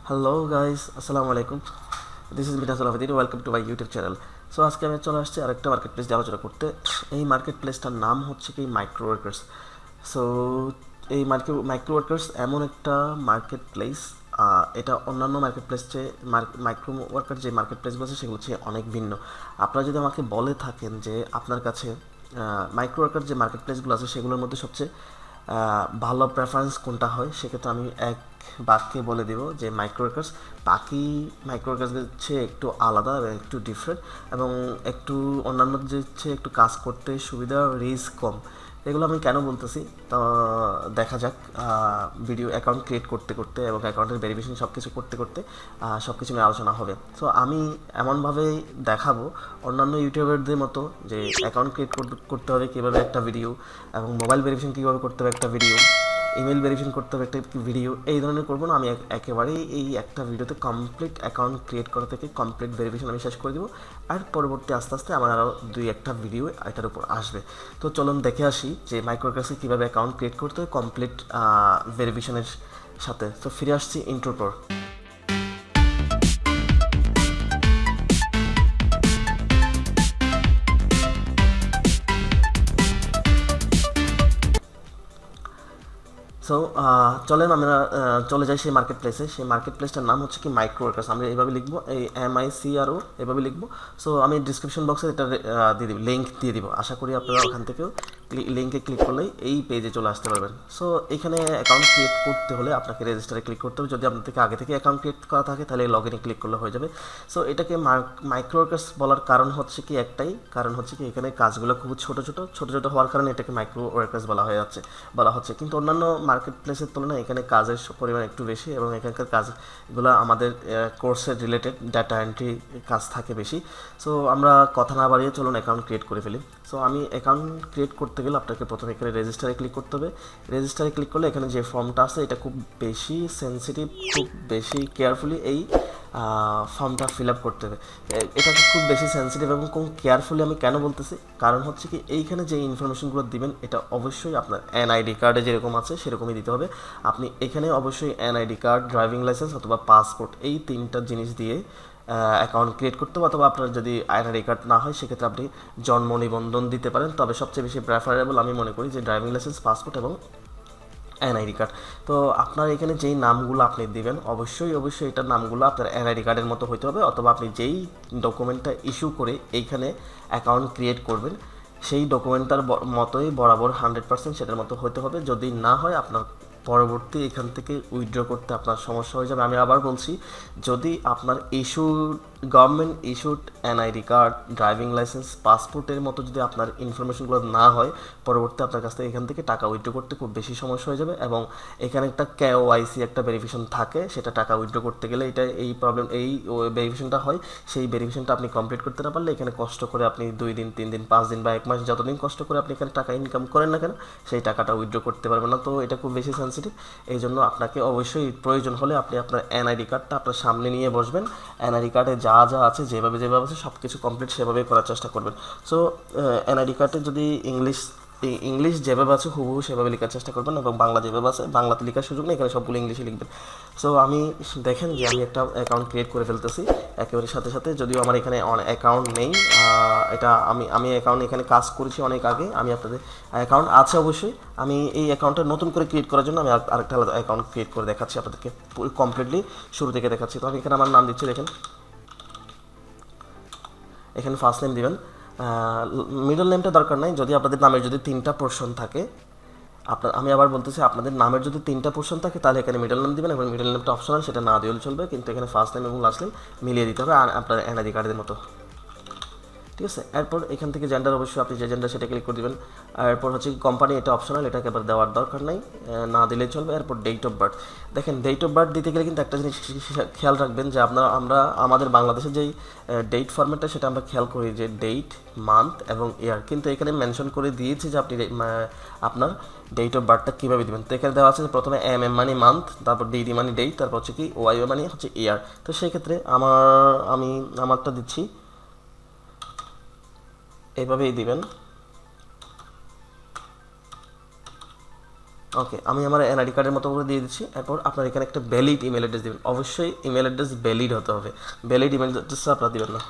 Hello guys, আসসালামু আলাইকুম। This is Minhajul Abedin, welcome to my YouTube channel. So আজকে আমি চলে আসছি আরেকটা মার্কেট প্লেস দিয়ে আলোচনা করতে। এই মার্কেট প্লেসটার নাম হচ্ছে কি মাইক্রো ওয়ার্কার্স। সো এই মাইক্রো ওয়ার্কার্স এমন একটা মার্কেট প্লেস, এটা অন্যান্য মার্কেট প্লেস চেয়ে মাইক্রো ওয়ার্কার যে মার্কেট প্লেসগুলো আছে সেগুলো চেয়ে অনেক ভিন্ন। আপনারা যদি আমাকে বলে থাকেন যে আপনার কাছে মাইক্রো ওয়ার্কার যে মার্কেট প্লেসগুলো আছে সেগুলোর মধ্যে সবচেয়ে ভালো প্রেফারেন্স কোনটা হয়, সেক্ষেত্রে আমি এক বাক্যে বলে দিব যে মাইক্রোওয়ার্কার্স বাকি মাইক্রোওয়ার্কার্সের চেয়ে একটু আলাদা এবং একটু ডিফারেন্ট, এবং একটু অন্যান্য যে চেয়ে একটু কাজ করতে সুবিধা, রিস্ক কম। এগুলো আমি কেন বলতেছি তো দেখা যাক। ভিডিও অ্যাকাউন্ট ক্রিয়েট করতে করতে এবং অ্যাকাউন্টের ভেরিফিকেশন সব কিছু করতে করতে সব কিছু নিয়ে আলোচনা হবে। সো আমি এমনভাবেই দেখাবো অন্যান্য ইউটিউবারদের মতো যে অ্যাকাউন্ট ক্রিয়েট করতে হবে কীভাবে একটা ভিডিও, এবং মোবাইল ভেরিফিকেশন কীভাবে করতে হবে একটা ভিডিও, ইমেল ভেরিফিকেশন করতে হবে একটা ভিডিও। এই ধরনের করবো না, আমি একেবারেই এই একটা ভিডিওতে কমপ্লিট অ্যাকাউন্ট ক্রিয়েট করা থেকে কমপ্লিট ভেরিফিকেশন আমি শেষ করে দেবো। আর পরবর্তী আস্তে আস্তে আমার আরও দুই একটা ভিডিও এটার উপর আসবে। তো চলুন দেখে আসি যে মাইক্রোওয়ার্কার্সে কীভাবে অ্যাকাউন্ট ক্রিয়েট করতে হয় কমপ্লিট ভেরিফিকেশনের সাথে। তো ফিরে আসছি ইন্ট্রোর পর। সো চলেন আমরা চলে যাই সেই মার্কেট প্লেসে। সেই মার্কেট প্লেসটার নাম হচ্ছে কি মাইক্রো ওয়ার্কার্স। আমরা এইভাবে লিখবো, এই MICRO এভাবে লিখবো। সো আমি ডিসক্রিপশন বক্সে এটা দিয়ে দিব, লিঙ্ক দিয়ে দিব। আশা করি আপনারা ওখান থেকেও লিঙ্কে ক্লিক করলেই এই পেজে চলে আসতে পারবেন। সো এখানে অ্যাকাউন্ট ক্রিয়েট করতে হলে আপনাকে রেজিস্টারে ক্লিক করতে হবে। যদি আপনার থেকে আগে থেকে অ্যাকাউন্ট ক্রিয়েট করা থাকে তাহলে লগ ইনে ক্লিক করলে হয়ে যাবে। সো এটাকে মাইক্রো ওয়ার্কার্স বলার কারণ হচ্ছে কি একটাই, কারণ হচ্ছে কি এখানে কাজগুলো খুব ছোট ছোট হওয়ার কারণে এটাকে মাইক্রো ওয়ার্কার্স বলা হচ্ছে। কিন্তু অন্যান্য মার্কেট প্লেসের তুলনায় এখানে কাজের পরিমাণ একটু বেশি, এবং এখানকার কাজগুলো আমাদের কোর্সের রিলেটেড ডাটা এন্ট্রি কাজ থাকে বেশি। সো আমরা কথা না বাড়িয়ে চলুন অ্যাকাউন্ট ক্রিয়েট করে ফেলি। সো আমি অ্যাকাউন্ট ক্রিয়েট করতে গেলে আপনাকে প্রথমে এখানে রেজিস্টারে ক্লিক করতে হবে। রেজিস্টারে ক্লিক করলে এখানে যে ফর্মটা আছে এটা খুব বেশি সেন্সিটিভ, খুব বেশি কেয়ারফুলি এই ফর্মটা ফিল আপ করতে হবে। এটা খুব বেশি সেন্সিটিভ এবং খুব কেয়ারফুলি আমি কেন বলতেছি, কারণ হচ্ছে কি এইখানে যে ইনফরমেশনগুলো দিবেন এটা অবশ্যই আপনার NID কার্ডে যেরকম আছে সেরকমই দিতে হবে। আপনি এখানে অবশ্যই NID কার্ড, ড্রাইভিং লাইসেন্স অথবা পাসপোর্ট, এই তিনটা জিনিস দিয়ে অ্যাকাউন্ট ক্রিয়েট করতে হবে। অথবা আপনার যদি NID কার্ড না হয় সেক্ষেত্রে আপনি জন্ম নিবন্ধন দিতে পারেন। তবে সবচেয়ে বেশি প্রেফারেবল আমি মনে করি যে ড্রাইভিং লাইসেন্স, পাসপোর্ট এবং NID কার্ড। তো আপনার এখানে যেই নামগুলো আপনি দিবেন অবশ্যই এটার নামগুলো আপনার NID কার্ডের মতো হতে হবে, অথবা আপনি যেই ডকুমেন্টটা ইস্যু করে এইখানে অ্যাকাউন্ট ক্রিয়েট করবেন সেই ডকুমেন্টটার মতোই বরাবর 100% সেটার মতো হতে হবে। যদি না হয় আপনার পরবর্তী এখান থেকে উইথড্র করতে আপনার সমস্যা হয়ে যাবে। আমি আবার বলছি, যদি আপনার government issued NID card, driving licence, পাসপোর্টের মতো যদি আপনার ইনফরমেশনগুলো না হয়, পরবর্তী আপনার কাছ থেকে এখান থেকে টাকা উইথড্র করতে খুব বেশি সমস্যা হয়ে যাবে। এবং এখানে একটা KYC একটা ভেরিফিকেশন থাকে, সেটা টাকা উইথড্র করতে গেলে এই প্রবলেম, এই ভেরিফিকেশনটা হয়। সেই ভেরিফিকেশনটা আপনি কমপ্লিট করতে না পারলে এখানে কষ্ট করে আপনি 2 দিন, 3 দিন, 5 দিন বা 1 মাস যতদিন কষ্ট করে আপনি এখানে টাকা ইনকাম করেন না কেন সেই টাকাটা উইথড্র করতে পারবেন না। তো এটা খুব বেশি সেন্সিটিভ। এই জন্য আপনাকে অবশ্যই প্রয়োজন হলে আপনি আপনার NID কার্ডটা আপনার সামনে নিয়ে বসবেন। NID কার্ডে যা যা আছে, যেভাবে আছে সব কিছু কমপ্লিট সেভাবেই করার চেষ্টা করবেন। সো NID কার্ডে যদি ইংলিশ যেভাবে আছে হুবহু সেভাবে লেখার চেষ্টা করবেন, এবং বাংলা যেভাবে আছে বাংলাতে লেখার সুযোগ নেই, এখানে সবগুলো ইংলিশে লিখবেন। সো আমি দেখেন যে আমি একটা অ্যাকাউন্ট ক্রিয়েট করে ফেলতেছি একেবারে সাথে সাথে, যদিও আমার এখানে অ্যাকাউন্ট নেই। এটা আমি অ্যাকাউন্ট এখানে কাজ করেছি অনেক আগে। আমি আপনাদের অ্যাকাউন্ট আছে অবশ্যই, আমি এই অ্যাকাউন্টটা নতুন করে ক্রিয়েট করার জন্য আমি আরেকটা আলাদা অ্যাকাউন্ট ক্রিয়েট করে দেখাচ্ছি আপনাদেরকে, কমপ্লিটলি শুরু থেকে দেখাচ্ছি। তো আমি এখানে আমার নাম দিচ্ছি, দেখেন এখানে ফার্স্ট নেম দিবেন, মিডল নেমটা দরকার নাই। যদি আপনাদের নামের যদি 3টা পোর্শন থাকে, আমি আবার বলতেছি আপনাদের নামের যদি 3টা পোর্শন থাকে তাহলে এখানে মিডল নেম দিবেন, এবং মিডল নেমটা অপশনাল, সেটা না দিলেও চলবে, কিন্তু এখানে ফার্স্ট নেম এবং লাস্ট নেম মিলিয়ে দিতে হবে আপনার NID কার্ডের মতো। ঠিক আছে, এরপর এখান থেকে জেন্ডার অবশ্যই আপনি যে জেন্ডার সেটা ক্লিক করে দেবেন। এরপর হচ্ছে কোম্পানি, এটা অপশনাল, এটাকে আবার দেওয়ার দরকার নাই, না দিলেই চলবে। এরপর ডেট অফ বার্থ, দেখেন ডেট অফ বার্থ দিতে গেলে কিন্তু একটা জিনিস খেয়াল রাখবেন যে আমরা আমাদের বাংলাদেশের যেই ডেট ফরম্যাটটা সেটা আমরা খেয়াল করি যে ডেট, মান্থ এবং ইয়ার, কিন্তু এখানে মেনশন করে দিয়েছি যে আপনি আপনার ডেট অফ বার্থটা কীভাবে দেবেন। তো এখানে দেওয়া আছে যে প্রথমে MM মানে মান্থ, তারপর DD মানে ডেট, তারপর হচ্ছে কি YO মানে হচ্ছে ইয়ার। তো সেই ক্ষেত্রে আমি আমারটা দিচ্ছি, এইভাবেই দিবেন। ওকে, আমি আমার এনআইডি কার্ডের মতো করে দিয়ে দিচ্ছি। এরপর আপনার এখানে একটা ভ্যালিড ইমেল অ্যাড্রেস দেবেন, অবশ্যই ইমেল অ্যাড্রেস ভ্যালিড হতে হবে, ভ্যালিড ইমেল অ্যাড্রেস আপনারা দিবেন না।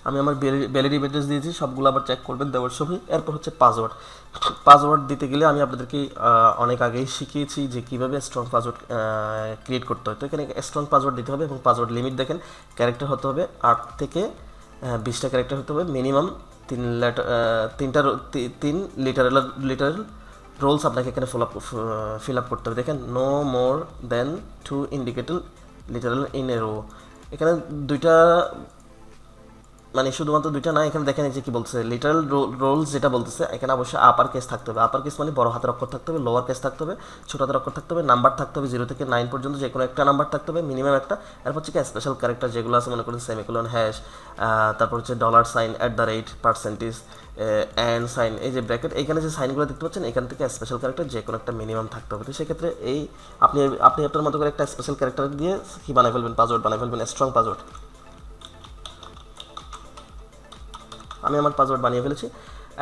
আমি আমার ভ্যালিড ইমেল অ্যাড্রেস দিয়েছি, সবগুলো আবার চেক করবেন দেওয়ার সময়। এরপর হচ্ছে পাসওয়ার্ড। পাসওয়ার্ড দিতে গেলে আমি আপনাদেরকে অনেক আগেই শিখিয়েছি যে কীভাবে স্ট্রং পাসওয়ার্ড ক্রিয়েট করতে হয়। তো এখানে স্ট্রং পাসওয়ার্ড দিতে হবে এবং পাসওয়ার্ড লিমিট দেখেন ক্যারেক্টার হতে হবে 8 থেকে 20টা ক্যারেক্টার হতে হবে, মিনিমাম 3 লিটারাল রোলস আপনাকে এখানে ফিল আপ করতে হবে। দেখেন no more than 2 indicated literal in a row. এখানে দুইটা, মানে শুধুমাত্র দুইটা না, এখানে দেখেন এই যে কি বলছে লিটারাল রোলস যেটা বলতেছে, এখানে অবশ্যই আপার কেস থাকতে হবে। আপার কেস মানে বড় হাতের অক্ষর থাকতে হবে, লোয়ার কেস থাকতে হবে, ছোট হাতের অক্ষর থাকতে হবে, নাম্বার থাকতে হবে 0 থেকে 9 পর্যন্ত, যে কোনো একটা নাম্বার থাকতে হবে মিনিমাম একটা। এরপর হচ্ছে কি স্পেশাল ক্যারেক্টার যেগুলো আছে, মনে করেন সেমিকোলন, হ্যাশ, তারপর হচ্ছে $, @ পার্সেন্টেজ, অ্যান্ড সাইন, এই যে ব্র্যাকেট, এইখানে যে সাইনগুলো দেখতে পাচ্ছেন এখান থেকে স্পেশাল ক্যারেক্টার যে কোনো একটা মিনিমাম থাকতে হবে। তো সেক্ষেত্রে এই আপনি আপনার মতো করে একটা স্পেশাল ক্যারেক্টার দিয়ে কি বানাই ফেলবেন, পাসওয়ার্ড বানাই ফেলবেন, স্ট্রং পাসওয়ার্ড। আমি আমার পাসওয়ার্ড বানিয়ে ফেলেছি।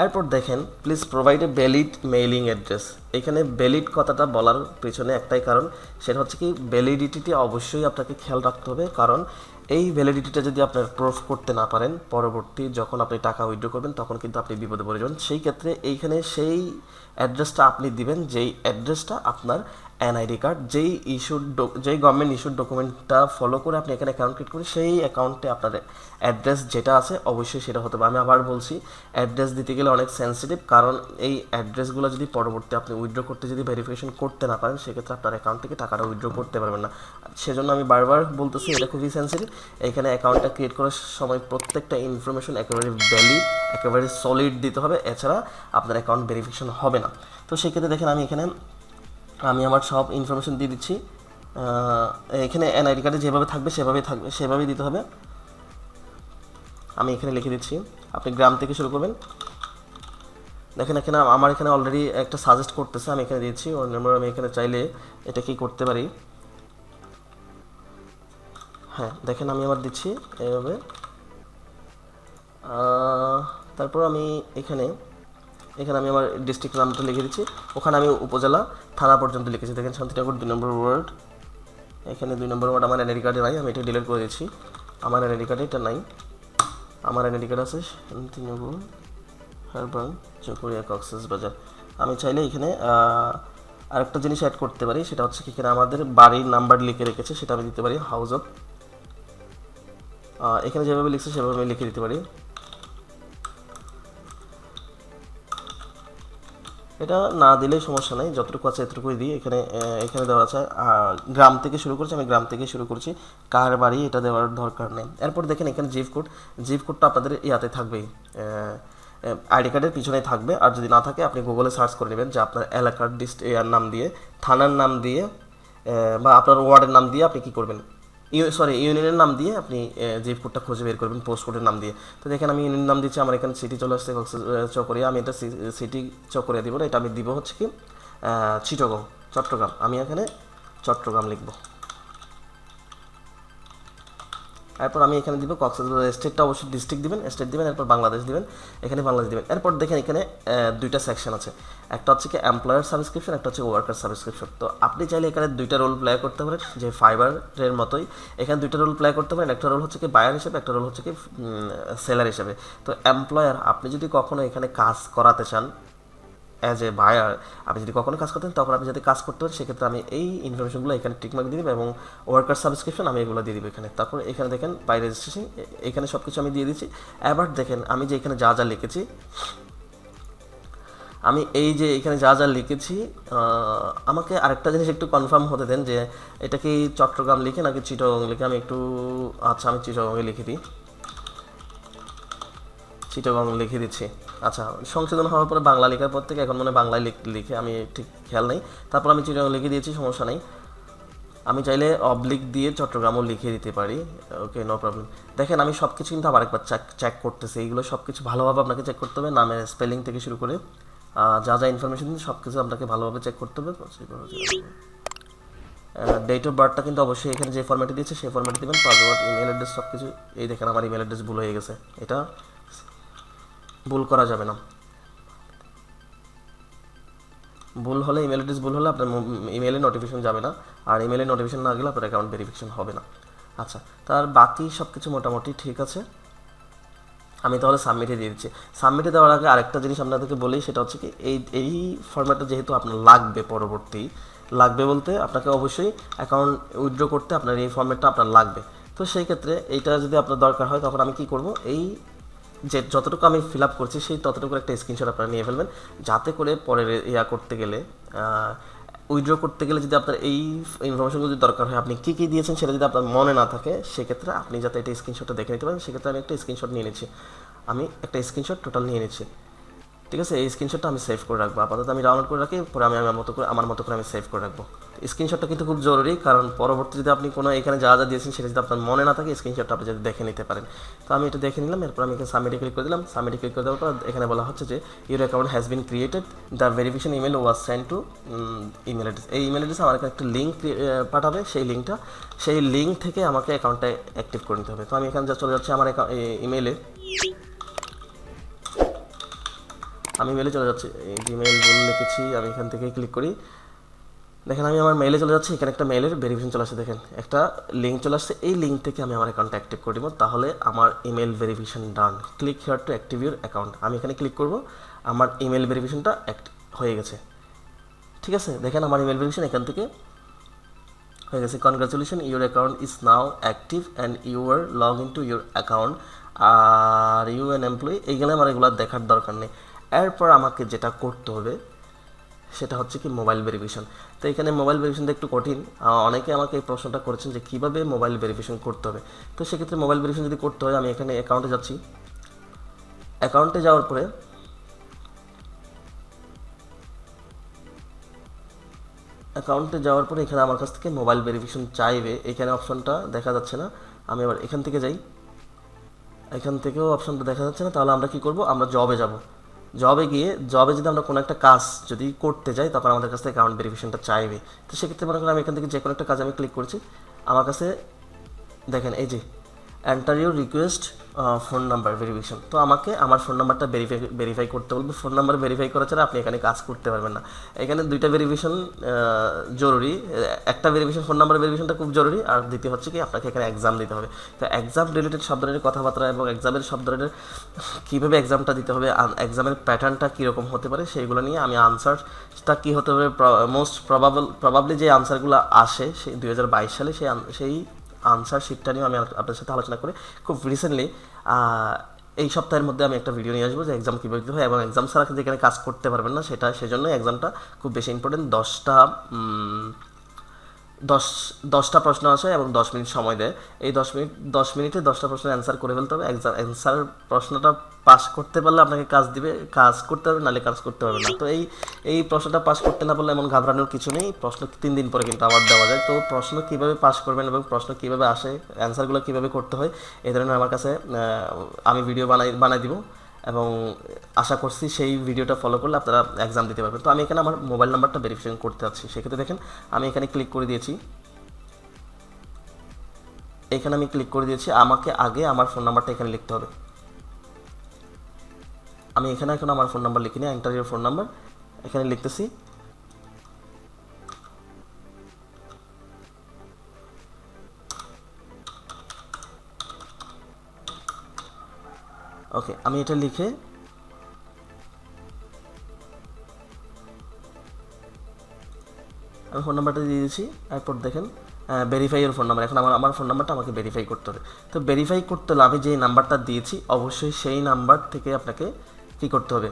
এরপর দেখেন please provide a valid mailing address. এখানে ভ্যালিড কথাটা বলার পেছনে একটাই কারণ, সেটা হচ্ছে কি ভ্যালিডিটিটি অবশ্যই আপনাকে খেয়াল রাখতে হবে, কারণ এই ভ্যালিডিটিটা যদি আপনার প্রুফ করতে না পারেন, পরবর্তী যখন আপনি টাকা উইথড্র করবেন তখন কিন্তু আপনি বিপদে পড়ে যাবেন। সেই ক্ষেত্রে এইখানে সেই অ্যাড্রেসটা আপনি দিবেন যেই অ্যাড্রেসটা আপনার এনআইডি কার্ড, যেই গভর্নমেন্ট ইস্যুড ডকুমেন্টটা ফলো করে আপনি এখানে অ্যাকাউন্ট ক্রিয়েট করে সেই অ্যাকাউন্টে আপনার অ্যাড্রেস যেটা আছে অবশ্যই সেটা হতে হবে। আমি আবার বলছি, অ্যাড্রেস দিতে গেলে অনেক সেন্সিটিভ, কারণ এই অ্যাড্রেসগুলো যদি পরবর্তী আপনি উইথড্র করতে যদি ভেরিফিকেশন করতে না পারেন, সেক্ষেত্রে আপনার অ্যাকাউন্ট থেকে টাকাটা উইথড্র করতে পারবেন না। সেজন্য আমি বারবার বলতেছি এটা খুবই সেন্সিটিভ। এখানে অ্যাকাউন্টটা ক্রিয়েট করার সময় প্রত্যেকটা ইনফরমেশন একেবারে ভ্যালিড, একেবারে সলিড দিতে হবে, এছাড়া আপনার অ্যাকাউন্ট ভেরিফিকেশন হবে না। তো সেক্ষেত্রে দেখেন আমি আমার সব ইনফরমেশন দিয়ে দিচ্ছি। এখানে এনআইডি কার্ডে যেভাবে থাকবে সেভাবেই দিতে হবে। আমি এখানে লিখে দিচ্ছি, আপনি গ্রাম থেকে শুরু করবেন। দেখেন এখানে আমার এখানে অলরেডি একটা সাজেস্ট করতেছে, আমি এখানে দিচ্ছি ওর নম্বর। আমি এখানে চাইলে এটা কি করতে পারি, হ্যাঁ দেখেন আমি আমার দিচ্ছি এইভাবে। তারপর আমি এখানে আমি আমার ডিস্ট্রিক্ট নামটা লিখে দিচ্ছি, ওখানে আমি উপজেলা থানা পর্যন্ত লিখেছি। দেখেন শান্তিনগর 2 নম্বর ওয়ার্ড, এখানে 2 নম্বর ওয়ার্ড আমার এনআইডি কার্ডে নাই, আমি এটা ডিলিট করে দিচ্ছি। আমার এনআইডি কার্ডে এটা নাই, আমার এনআইডি কার্ড আছে শান্তিনগর, হারবাং, চকরিয়া, কক্সবাজার। আমি চাইলে এখানে আরেকটা জিনিস অ্যাড করতে পারি, সেটা হচ্ছে কি এখানে আমাদের বাড়ির নাম্বার লিখে রেখেছে, সেটা আমি দিতে পারি হাউস অফ, এখানে যেভাবে লিখছে সেভাবে আমি লিখে দিতে পারি। এটা না দিলেই সমস্যা নাই, যতটুকু আছে এতটুকুই দিই। এখানে দেওয়া আছে গ্রাম থেকে শুরু করছি, আমি গ্রাম থেকে শুরু করছি, কার বাড়ি এটা দেওয়ার দরকার নেই। এরপর দেখেন এখানে জিপ কোডটা আপনাদের ইয়াতে থাকবেই, আইডি কার্ডের পিছনেই থাকবে। আর যদি না থাকে আপনি গুগলে সার্চ করে নেবেন যে আপনার এলাকার নাম দিয়ে, থানার নাম দিয়ে, বা আপনার ওয়ার্ডের নাম দিয়ে আপনি কী করবেন, ইউনিয়নের নাম দিয়ে আপনি জিপ কোডটা খুঁজে বের করবেন পোস্ট কোডের নাম দিয়ে। তো দেখেন আমি ইউনিয়ন নাম দিচ্ছি, আমার এখানে সিটি চলে আসছে চকরিয়া, আমি এটা সিটি চকরিয়া দিব না, এটা আমি দিব হচ্ছে কি চট্টগ্রাম। আমি এখানে চট্টগ্রাম লিখব। এরপর আমি এখানে দিব কক্সবাজার, স্টেটটা অবশ্যই ডিস্ট্রিক্ট দিবেন, স্টেট দিবেন, এরপর বাংলাদেশ দিবেন, এখানে বাংলাদেশ দিবেন। এরপর দেখেন এখানে দুইটা সেকশন আছে, একটা হচ্ছে কি এমপ্লয়ার সাবস্ক্রিপশন, একটা হচ্ছে ওয়ার্কার সাবস্ক্রিপশন। তো আপনি চাইলে এখানে দুইটা রোল প্লে করতে পারেন, যে ফাইবারের মতোই এখানে দুইটা রোল প্লে করতে পারেন। একটা রোল হচ্ছে কি বায়ার হিসেবে, একটা রোল হচ্ছে কি সেলার হিসেবে। তো এমপ্লয়ার, আপনি যদি কখনো এখানে কাজ করাতে চান অ্যাজ এ বায়ার, আপনি যদি কখনো কাজ করতেন তখন আপনি যদি কাজ করতে পারেন, সেক্ষেত্রে আমি এই ইনফরমেশনগুলো এখানে টিকমার্ক দিয়ে দিব, এবং ওয়ার্কার সাবস্ক্রিপশন আমি এগুলো দিয়ে দিব এখানে। তারপর এখানে দেখেন বাই রেজিস্ট্রেশন, এখানে সব কিছু আমি দিয়ে দিচ্ছি। এবার দেখেন আমি যে এখানে যা লিখেছি, আমি এই যে এখানে যা লিখেছি, আমাকে আরেকটা জিনিস একটু কনফার্ম হতে দেন যে এটা কি চট্টগ্রাম লিখে নাকি চিটাগং লিখে। আমি একটু, আচ্ছা আমি চিটাগংয়ে লিখে দিই, চিটাগং লিখে দিচ্ছি। আচ্ছা, সংশোধন হওয়ার পরে বাংলা লেখার পর থেকে এখন মনে বাংলায় লিখে, আমি ঠিক খেয়াল নেই। তারপর আমি চিটাগং লিখে দিয়েছি, সমস্যা নেই। আমি চাইলে অবলিক দিয়ে চট্টগ্রামও লিখে দিতে পারি, ওকে নো প্রবলেম। দেখেন আমি সব কিছু কিন্তু আবার একবার চেক করতেছি, এইগুলো সব কিছু ভালোভাবে আপনাকে চেক করতে হবে, নামের স্পেলিং থেকে শুরু করে যা ইনফরমেশন দিন সব কিছু আপনাকে ভালোভাবে চেক করতে হবে। ডেট অফ বার্থটা কিন্তু অবশ্যই এখানে যে ফরম্যাটে দিয়েছে সেই ফরম্যাটে দেবেন, পাসওয়ার্ড, ইমেল অ্যাড্রেস সব কিছু। এই দেখেন আমার ইমেল অ্যাড্রেস ভুল হয়ে গেছে, এটা ভুল করা যাবে না। ভুল হলে ইমেল অ্যাড্রেস ভুল হলে আপনার ইমেলে নোটিফিকেশন যাবে না, আর ইমেলে নোটিফিকেশন না গেলে আপনার অ্যাকাউন্ট ভেরিফিকেশন হবে না। আচ্ছা, তার বাকি সব কিছু মোটামুটি ঠিক আছে। আমি তাহলে সাবমিটে দিয়ে দিচ্ছি। সাবমিটে দেওয়ার আগে আরেকটা জিনিস আপনাদেরকে বলি, সেটা হচ্ছে কি এই ফরম্যাটটা যেহেতু আপনার লাগবে, লাগবে বলতে আপনাকে অবশ্যই অ্যাকাউন্ট উইথড্র করতে আপনার এই ফরম্যাটটা আপনার লাগবে। তো সেই ক্ষেত্রে এইটা যদি আপনার দরকার হয় তখন আমি কি করব, এই যে যতটুকু আমি ফিল আপ করছি সেই ততটুকু একটা স্ক্রিনশট আপনারা নিয়ে ফেলবেন, যাতে করে পরে করতে গেলে উইথড্র করতে গেলে যদি আপনার এই ইনফরমেশনগুলো যদি দরকার হয়, আপনি কী কী দিয়েছেন সেটা যদি আপনার মনে না থাকে, সেক্ষেত্রে আপনি যাতে এটা স্ক্রিনশটটা দেখে নিতে পারেন। সেক্ষেত্রে আমি একটা স্ক্রিনশট নিয়ে নিচ্ছি, আমি একটা স্ক্রিনশট টোটাল নিয়ে নিচ্ছি। ঠিক আছে, এই স্ক্রিনশটটা আমি সেভ করে রাখবো, আপাতত আমি ডাউনলোড করে রাখি, পরে আমি আমার মতো করে আমি সেভ করে রাখবো। স্ক্রিনশটটা কিন্তু খুব জরুরি, কারণ পরবর্তী যদি আপনি কোনো এখানে যা দিয়েছেন সেটা যদি আপনার মনে না থাকে, স্ক্রিনশটটা আপনি যদি দেখে নিতে পারেন। তো আমি এটা দেখে নিলাম, এরপর আমি এখানে সাবমিটে ক্লিক করে দিলাম। সাবমিটে ক্লিক করে দেওয়ার পর এখানে বলা হচ্ছে যে your account has been created, the verification email was send to email address. এই ইমেল অ্যাড্রেসে আমার একটা লিঙ্ক পাঠাবে, সেই লিঙ্ক থেকে আমাকে অ্যাকাউন্টটা অ্যাক্টিভ করে নিতে হবে। তো আমি এখানে চলে যাচ্ছি আমার ইমেলে, আমি মেলে চলে যাচ্ছি, এই জিমেইল বলে লিখেছি, আমি এখান থেকে ক্লিক করি। দেখেন আমি আমার মেলে চলে যাচ্ছি, এখানে একটা মেলের ভেরিফিকেশন চলে আসছে, দেখেন একটা লিঙ্ক চলে আসছে, এই লিঙ্ক থেকে আমি আমার অ্যাকাউন্টটা অ্যাক্টিভ করে দিব, তাহলে আমার email verification done. Click here to active your account, আমি এখানে ক্লিক করব, আমার ইমেল ভেরিফিকেশনটা হয়ে গেছে। ঠিক আছে, দেখেন আমার ইমেল ভেরিফিকেশন এখান থেকে হয়ে গেছে। Congratulation, your account is now active and you are log in to your account, are you an employee. এইগুলো আমার এগুলো দেখার দরকার নেই। এরপর আমাকে যেটা করতে হবে সেটা হচ্ছে কি মোবাইল ভেরিফিকেশন। তো এখানে মোবাইল ভেরিফিকেশনটা একটু কঠিন, অনেকে আমাকে এই প্রশ্নটা করেছেন যে কীভাবে মোবাইল ভেরিফিকেশন করতে হবে। তো সেক্ষেত্রে মোবাইল ভেরিফিকেশন যদি করতে হয়, আমি এখানে অ্যাকাউন্টে যাচ্ছি। অ্যাকাউন্টে যাওয়ার পরে এখানে আমার কাছ থেকে মোবাইল ভেরিফিকেশন চাইবে, এখানে অপশনটা দেখা যাচ্ছে না। আমি আবার এখান থেকে যাই, এখান থেকেও অপশনটা দেখা যাচ্ছে না। তাহলে আমরা কি করব, আমরা জবে যাব। জবে গিয়ে যদি আমরা কোনো একটা কাজ যদি করতে যাই, তখন আমাদের কাছ থেকে অ্যাকাউন্ট ভেরিফিকেশনটা চাইবে। তো সেক্ষেত্রে মনে করেন আমি এখান থেকে যে কোনো একটা কাজ আমি ক্লিক করছি, আমার কাছে দেখেন এই যে enter your request phone number verification. তো আমাকে আমার ফোন নাম্বারটা ভেরিফাই করতে বলবে। ফোন নাম্বার ভেরিফাই করা ছাড়া আপনি এখানে কাজ করতে পারবেন না। এখানে দুইটা ভেরিফিকেশন জরুরি, একটা ভেরিফিকেশন ফোন নাম্বার ভেরিফিকেশনটা খুব জরুরি, আর দ্বিতীয় হচ্ছে কি আপনাকে এখানে এক্সাম দিতে হবে। তো এক্সাম রিলেটেড সব ধরনের কথাবার্তা এবং এক্সামের সব ধরনের কীভাবে এক্সামটা দিতে হবে, এক্সামের প্যাটার্নটা কীরকম হতে পারে, সেইগুলো নিয়ে আমি আনসারটা কী হতে হবে, মোস্ট প্রবাবলি যে আনসারগুলো আসে সেই 2022 সালে সেই আনসার শিটটা নিয়ে আমি আপনার সাথে আলোচনা করে খুব রিসেন্টলি এই সপ্তাহের মধ্যে আমি একটা ভিডিও নিয়ে আসবো যে এক্সাম কীভাবে দিতে হয়, এবং এক্সাম ছাড়া কিন্তু এখানে কাজ করতে পারবেন না, সেজন্য এক্সামটা খুব বেশি ইম্পর্টেন্ট। 10টা প্রশ্ন আসে এবং 10 মিনিট সময় দেয়। এই 10 মিনিটে 10টা প্রশ্নের অ্যান্সার করে ফেলতে হবে। অ্যান্সার প্রশ্নটা পাস করতে পারলে আপনাকে কাজ দিবে, কাজ করতে হবে, নাহলে কাজ করতে পারবে না। তো এই প্রশ্নটা পাস করতে না পারলে এমন ঘাবড়ানোর কিছু নেই, প্রশ্ন 3 দিন পরে কিন্তু আবার দেওয়া যায়। তো প্রশ্ন কীভাবে পাস করবেন এবং প্রশ্ন কীভাবে আসে, অ্যান্সারগুলো কীভাবে করতে হয়, এই ধরনের আমার কাছে আমি ভিডিও বানাই দিব, এবং আশা করছি সেই ভিডিওটা ফলো করলে আপনারা এক্সাম দিতে পারবেন। তো আমি এখানে আমার মোবাইল নাম্বারটা ভেরিফিকেশন করতে যাচ্ছি। সেক্ষেত্রে দেখেন আমি এখানে ক্লিক করে দিয়েছি, আমাকে আগে আমার ফোন নাম্বারটা এখানে লিখতে হবে। আমি এখানে এখন আমার ফোন নাম্বার লিখিনি, এন্টার ইউর ফোন নাম্বার এখানে লিখতেছি। ওকে, আমি এটা লিখে আমি ফোন নাম্বারটা দিয়ে দিয়েছি। এরপর দেখেন ভেরিফাই এর ফোন নাম্বার, এখন আমার ফোন নাম্বারটা আমাকে ভেরিফাই করতে হবে। তো ভেরিফাই করতে হলে আমি যে নাম্বারটা দিয়েছি অবশ্যই সেই নাম্বার থেকে আপনাকে কী করতে হবে,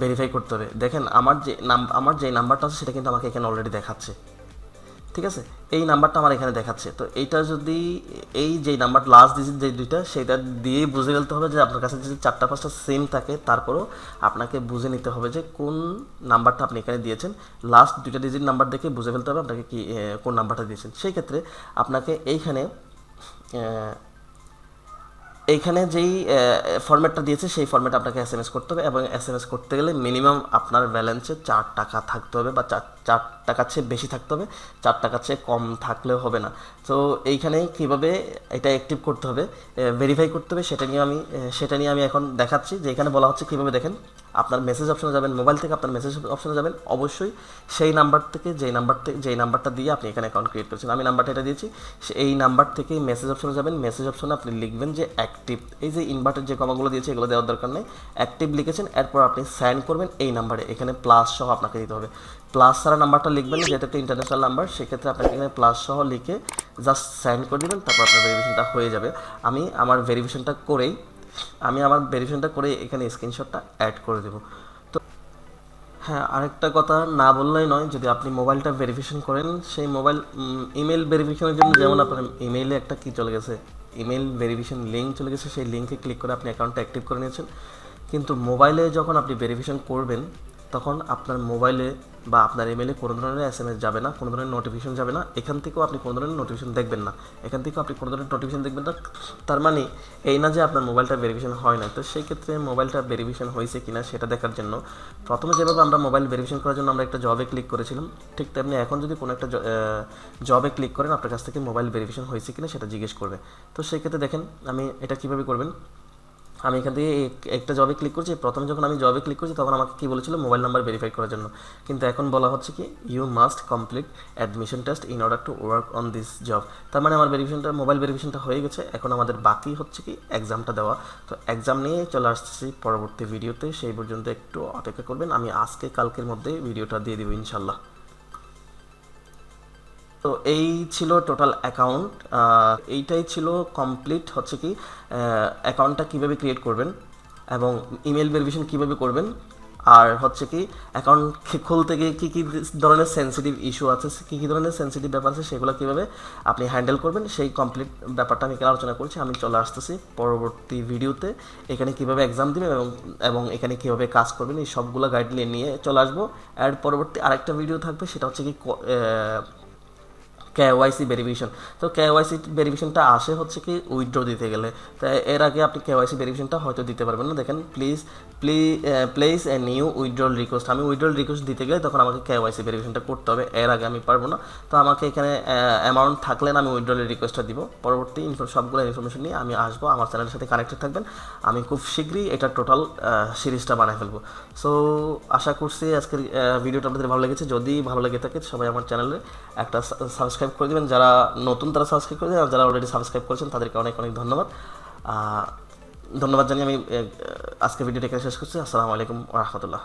ভেরিফাই করতে হবে। দেখেন আমার যে নাম্বারটা আছে সেটা কিন্তু আমাকে এখানে অলরেডি দেখাচ্ছে। ঠিক আছে, এই নাম্বারটা আমার এখানে দেখাচ্ছে। তো এইটা যদি এই যে নাম্বার লাস্ট ডিজিট যে দুইটা, সেটা দিয়েই বুঝে ফেলতে হবে যে আপনার কাছে যদি 4-5টা সেম থাকে, তারপরও আপনাকে বুঝে নিতে হবে যে কোন নাম্বারটা আপনি এখানে দিয়েছেন। লাস্ট 2টা ডিজিট নাম্বার দেখে বুঝে ফেলতে হবে আপনাকে কোন নাম্বারটা দিয়েছেন। সেই ক্ষেত্রে আপনাকে এইখানে যেই ফরম্যাটটা দিয়েছে সেই ফরম্যাটে আপনাকে SMS করতে হবে, এবং SMS করতে গেলে মিনিমাম আপনার ব্যালেন্সে 4 টাকা থাকতে হবে, বা টাকার চেয়ে বেশি থাকতে হবে, 4 টাকার চেয়ে কম থাকলেও হবে না। তো এইখানে কিভাবে এটা অ্যাক্টিভ করতে হবে, ভেরিফাই করতে হবে, সেটা নিয়ে আমি এখন দেখাচ্ছি। যে এখানে বলা হচ্ছে কীভাবে, দেখেন আপনার মেসেজ অপশনে যাবেন, মোবাইল থেকে আপনার মেসেজ অপশনে যাবেন, অবশ্যই সেই নাম্বার থেকে যেই নাম্বারটা দিয়ে আপনি এখানে অ্যাকাউন্ট ক্রিয়েট করেছেন, আমি নাম্বারটা এটা দিয়েছি, এই নাম্বার থেকে মেসেজ অপশনে যাবেন, মেসেজ অপশনে আপনি লিখবেন যে অ্যাক্টিভ, এই যে ইনভার্টেড যে কমাগুলো দিয়েছে এগুলো দেওয়ার দরকার নেই, অ্যাক্টিভ লিখেছেন, এরপর আপনি সাইন করবেন এই নাম্বারে, এখানে প্লাস সহ আপনাকে দিতে হবে, প্লাস ছাড়া নাম্বারটা লিখবেন না, যেটা একটা ইন্টারন্যাশনাল নাম্বার, সেক্ষেত্রে আপনাকে এখানে প্লাস সহ লিখে জাস্ট সাইন করে দেবেন, তারপর আপনার ভেরিফিকেশনটা হয়ে যাবে। আমি আমার ভেরিফিকেশনটা করে এখানে স্ক্রিনশটটা অ্যাড করে দেবো। তো হ্যাঁ, আরেকটা কথা না বললেই নয়, যদি আপনি মোবাইলটা ভেরিফিকেশন করেন, সেই মোবাইল ইমেল ভেরিফিকেশনের জন্য যেমন আপনার ইমেইলে একটা কি চলে গেছে, ইমেল ভেরিফিকেশন লিঙ্ক চলে গেছে, সেই লিঙ্কে ক্লিক করে আপনি অ্যাকাউন্টটা অ্যাক্টিভ করে নিয়েছেন, কিন্তু মোবাইলে যখন আপনি ভেরিফিকেশন করবেন তখন আপনার মোবাইলে বা আপনার ইমেলে কোনো ধরনের SMS যাবে না, কোনো ধরনের নোটিফিকেশন যাবে না, এখান থেকেও আপনি কোনো ধরনের নোটিফিকেশন দেখবেন না, তার মানে এই না যে আপনার মোবাইলটা ভেরিফিকেশন হয় না। তো সেই ক্ষেত্রে মোবাইলটা ভেরিফিকেশন হয়েছে কিনা সেটা দেখার জন্য প্রথমে যেভাবে আমরা মোবাইল ভেরিফিকেশন করার জন্য আমরা একটা জবে ক্লিক করেছিলাম, ঠিক তেমনি এখন যদি কোনো একটা জবে ক্লিক করেন, আপনার কাছ থেকে মোবাইল ভেরিফিকেশন হয়েছে কিনা সেটা জিজ্ঞেস করবে। তো সেই ক্ষেত্রে দেখেন আমি এটা কীভাবে করবেন, আমি এখান থেকে একটা জবে ক্লিক করছি, প্রথমে যখন আমি জবে ক্লিক করছি তখন আমাকে কী বলেছিল, মোবাইল নাম্বার ভেরিফাই করার জন্য, কিন্তু এখন বলা হচ্ছে কি you must complete admission test in order to work on this job. তার মানে আমার মোবাইল ভেরিফিকেশনটা হয়ে গেছে, এখন আমাদের বাকি হচ্ছে কি এক্সামটা দেওয়া। তো এক্সাম নিয়ে চলে আসছি পরবর্তী ভিডিওতে, সেই পর্যন্ত একটু অপেক্ষা করবেন, আমি আজকে কালকের মধ্যে ভিডিওটা দিয়ে দিব ইনশাল্লাহ। তো এই ছিল টোটাল অ্যাকাউন্ট, এইটাই ছিল কমপ্লিট হচ্ছে কি অ্যাকাউন্টটা কীভাবে ক্রিয়েট করবেন এবং ইমেল ভেরিফিকেশন কীভাবে করবেন, আর হচ্ছে কি অ্যাকাউন্ট খুলতে গিয়ে কী কী ধরনের সেন্সিটিভ ইস্যু আছে, কী কী ধরনের সেন্সিটিভ ব্যাপার আছে, সেগুলো কীভাবে আপনি হ্যান্ডেল করবেন, সেই কমপ্লিট ব্যাপারটা আমি এখানে আলোচনা করছি। আমি চলে আসতেছি পরবর্তী ভিডিওতে, এখানে কীভাবে এক্সাম দেবেন এবং এখানে কীভাবে কাজ করবেন, এই সবগুলো গাইডলাইন নিয়ে চলে আসবো। আর পরবর্তী আরেকটা ভিডিও থাকবে, সেটা হচ্ছে কি কেওয়াইসি ভেরিফিকেশন। তো কেওয়াইসি ভেরিফিকেশনটা আসে হচ্ছে কি উইথড্র দিতে গেলে, তো এর আগে আপনি কেওয়াইসি ভেরিফিকেশনটা হয়তো দিতে পারবেন না। দেখেন place a new withdrawal request, আমি উইথড্রল রিকোয়েস্ট দিতে গেলে তখন আমাকে কেওয়াইসি ভেরিফিকেশনটা করতে হবে, এর আগে আমি পারবো না। তো আমাকে এখানে অ্যামাউন্ট থাকলে না আমি উইথড্রলের রিকোয়েস্টটা দিব। পরবর্তী সবগুলো ইনফরমেশন নিয়ে আমি আসবো, আমার চ্যানেলের সাথে কানেক্টেড থাকবেন, আমি খুব শীঘ্রই এটা টোটাল সিরিজটা বানায় ফেলবো। সো আশা করছি আজকের ভিডিওটা আপনাদের ভালো লেগেছে, যদি ভালো লেগে থাকে সবাই আমার চ্যানেলে একটা সাবস্ক্রাইব করে দেবেন, যারা নতুন তারা সাবস্ক্রাইব করে দেবেন, আর যারা অলরেডি সাবস্ক্রাইব করেছেন তাদেরকে অনেক অনেক ধন্যবাদ জানিয়ে আমি আজকে ভিডিওটা এখানে শেষ করছি। আসসালামু আলাইকুম ওয়া রাহমাতুল্লাহ।